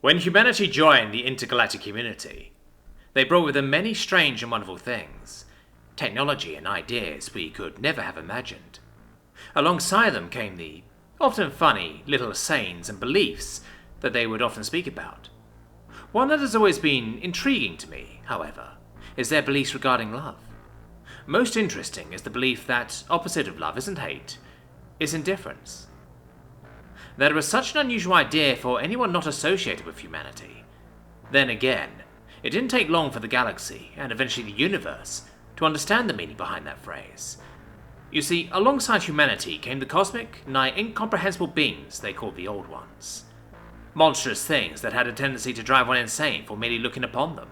When humanity joined the intergalactic community, they brought with them many strange and wonderful things, technology and ideas we could never have imagined. Alongside them came the often funny little sayings and beliefs that they would often speak about. One that has always been intriguing to me, however, is their beliefs regarding love. Most interesting is the belief that opposite of love isn't hate, is indifference. That it was such an unusual idea for anyone not associated with humanity. Then again, it didn't take long for the galaxy, and eventually the universe, to understand the meaning behind that phrase. You see, alongside humanity came the cosmic, nigh incomprehensible beings they called the Old Ones. Monstrous things that had a tendency to drive one insane for merely looking upon them.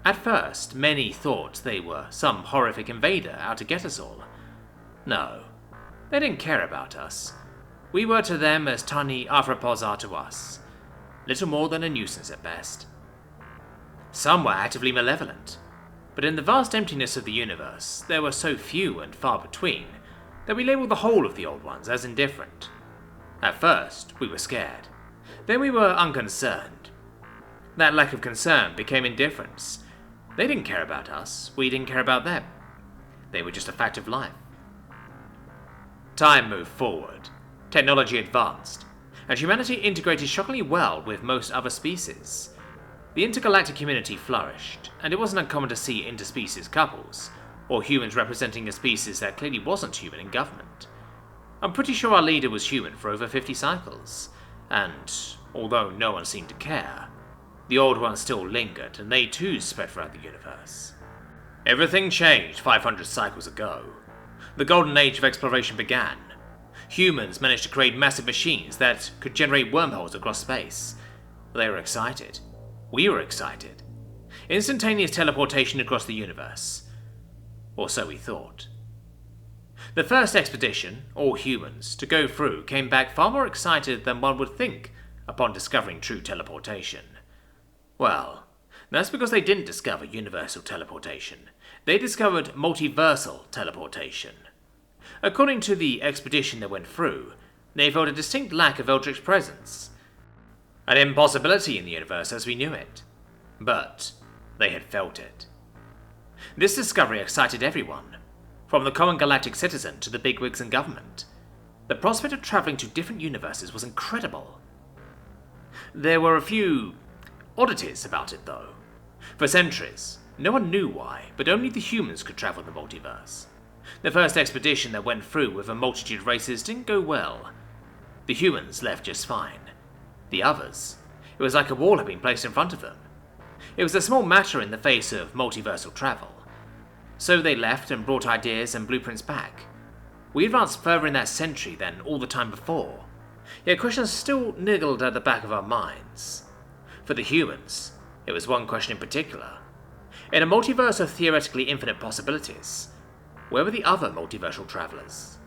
At first, many thought they were some horrific invader out to get us all. No, they didn't care about us. We were to them as tiny arthropods are to us. Little more than a nuisance at best. Some were actively malevolent, but in the vast emptiness of the universe, there were so few and far between that we labelled the whole of the Old Ones as indifferent. At first, we were scared. Then we were unconcerned. That lack of concern became indifference. They didn't care about us, we didn't care about them. They were just a fact of life. Time moved forward. Technology advanced, and humanity integrated shockingly well with most other species. The intergalactic community flourished, and it wasn't uncommon to see interspecies couples, or humans representing a species that clearly wasn't human in government. I'm pretty sure our leader was human for over 50 cycles, and although no one seemed to care, the Old Ones still lingered, and they too spread throughout the universe. Everything changed 500 cycles ago. The golden age of exploration began. Humans managed to create massive machines that could generate wormholes across space. They were excited. We were excited. Instantaneous teleportation across the universe. Or so we thought. The first expedition, all humans, to go through came back far more excited than one would think upon discovering true teleportation. Well, that's because they didn't discover universal teleportation. They discovered multiversal teleportation. According to the expedition that went through, they felt a distinct lack of Eldritch presence. An impossibility in the universe as we knew it. But they had felt it. This discovery excited everyone, from the common galactic citizen to the bigwigs in government. The prospect of travelling to different universes was incredible. There were a few oddities about it though. For centuries, no one knew why, but only the humans could travel the multiverse. The first expedition that went through with a multitude of races didn't go well. The humans left just fine. The others, it was like a wall had been placed in front of them. It was a small matter in the face of multiversal travel. So they left and brought ideas and blueprints back. We advanced further in that century than all the time before. Yet questions still niggled at the back of our minds. For the humans, it was one question in particular. In a multiverse of theoretically infinite possibilities, where were the other multiversal travelers?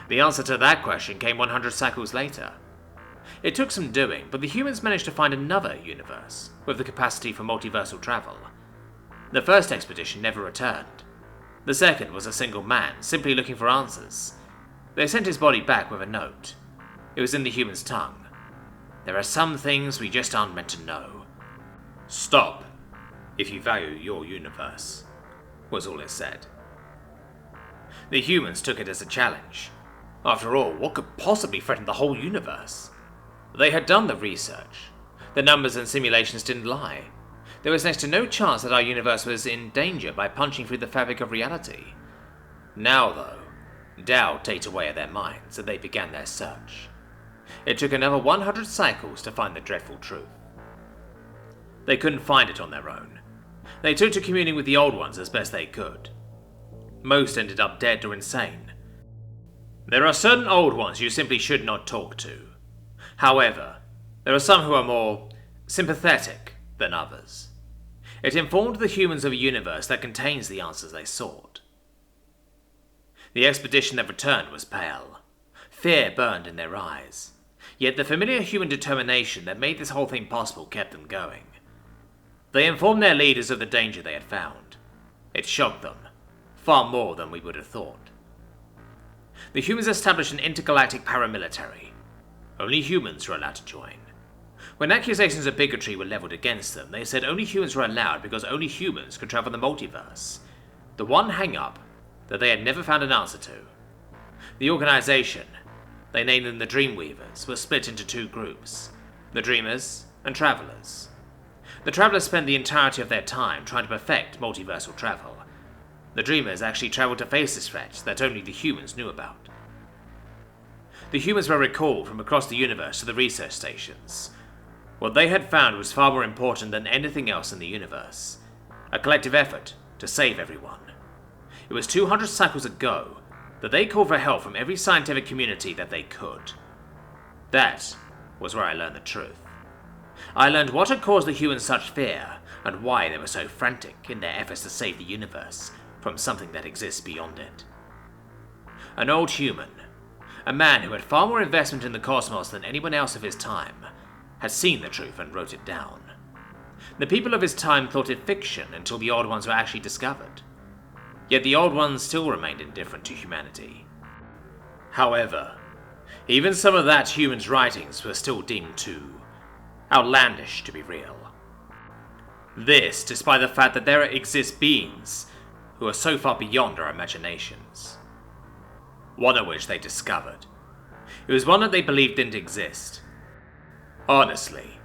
The answer to that question came 100 cycles later. It took some doing, but the humans managed to find another universe with the capacity for multiversal travel. The first expedition never returned. The second was a single man, simply looking for answers. They sent his body back with a note. It was in the human's tongue. There are some things we just aren't meant to know. Stop, if you value your universe, was all it said. The humans took it as a challenge. After all, what could possibly threaten the whole universe? They had done the research. The numbers and simulations didn't lie. There was next to no chance that our universe was in danger by punching through the fabric of reality. Now, though, doubt ate away at their minds, and they began their search. It took another 100 cycles to find the dreadful truth. They couldn't find it on their own. They took to communing with the Old Ones as best they could. Most ended up dead or insane. There are certain Old Ones you simply should not talk to. However, there are some who are more sympathetic than others. It informed the humans of a universe that contains the answers they sought. The expedition that returned was pale. Fear burned in their eyes. Yet the familiar human determination that made this whole thing possible kept them going. They informed their leaders of the danger they had found. It shocked them, far more than we would have thought. The humans established an intergalactic paramilitary. Only humans were allowed to join. When accusations of bigotry were leveled against them, they said only humans were allowed because only humans could travel the multiverse. The one hang-up that they had never found an answer to. The organization, they named them the Dreamweavers, was split into two groups, the Dreamers and Travelers. The Travelers spent the entirety of their time trying to perfect multiversal travel. The Dreamers actually traveled to face this threat that only the humans knew about. The humans were recalled from across the universe to the research stations. What they had found was far more important than anything else in the universe. A collective effort to save everyone. It was 200 cycles ago that they called for help from every scientific community that they could. That was where I learned the truth. I learned what had caused the humans such fear, and why they were so frantic in their efforts to save the universe from something that exists beyond it. An old human, a man who had far more investment in the cosmos than anyone else of his time, had seen the truth and wrote it down. The people of his time thought it fiction until the Old Ones were actually discovered. Yet the Old Ones still remained indifferent to humanity. However, even some of that human's writings were still deemed too outlandish to be real. This despite the fact that there exist beings who are so far beyond our imaginations. One of which they discovered. It was one that they believed didn't exist. Honestly,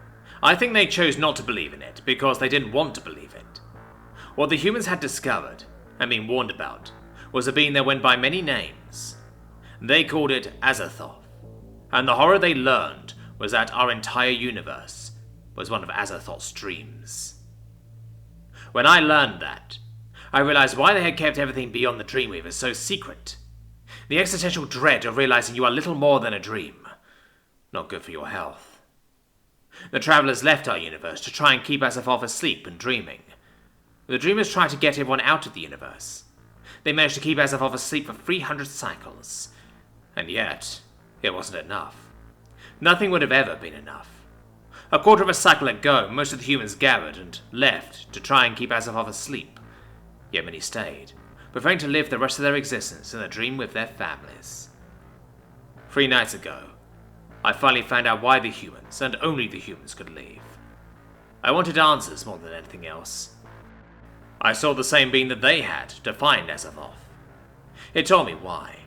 I think they chose not to believe in it because they didn't want to believe it. What the humans had discovered, and been warned about, was a being that went by many names. They called it Azathoth, and the horror they learned was that our entire universe was one of Azathoth's dreams. When I learned that, I realized why they had kept everything beyond the Dreamweavers so secret. The existential dread of realizing you are little more than a dream. Not good for your health. The Travelers left our universe to try and keep Azathoth asleep and dreaming. The Dreamers tried to get everyone out of the universe. They managed to keep Azathoth asleep for 300 cycles. And yet, it wasn't enough. Nothing would have ever been enough. A quarter of a cycle ago, most of the humans gathered and left to try and keep Azathoth asleep. Yet many stayed, preferring to live the rest of their existence in a dream with their families. 3 nights ago, I finally found out why the humans, and only the humans, could leave. I wanted answers more than anything else. I saw the same being that they had to find Azathoth. It told me why.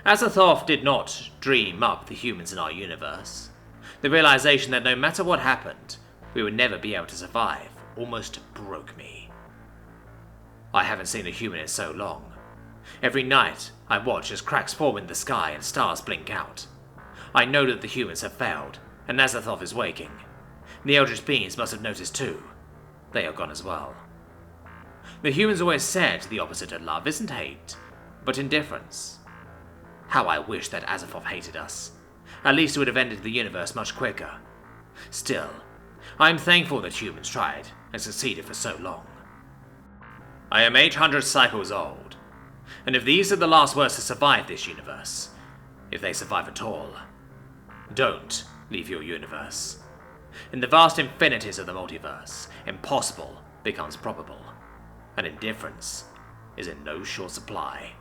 Azathoth did not dream up the humans in our universe. The realization that no matter what happened, we would never be able to survive almost broke me. I haven't seen a human in so long. Every night, I watch as cracks form in the sky and stars blink out. I know that the humans have failed, and Azathoth is waking. The Eldritch Beings must have noticed too. They are gone as well. The humans always said the opposite of love isn't hate, but indifference. How I wish that Azathoth hated us. At least it would have ended the universe much quicker. Still, I am thankful that humans tried and succeeded for so long. I am 800 cycles old, and if these are the last words to survive this universe, if they survive at all, don't leave your universe. In the vast infinities of the multiverse, impossible becomes probable, and indifference is in no short supply.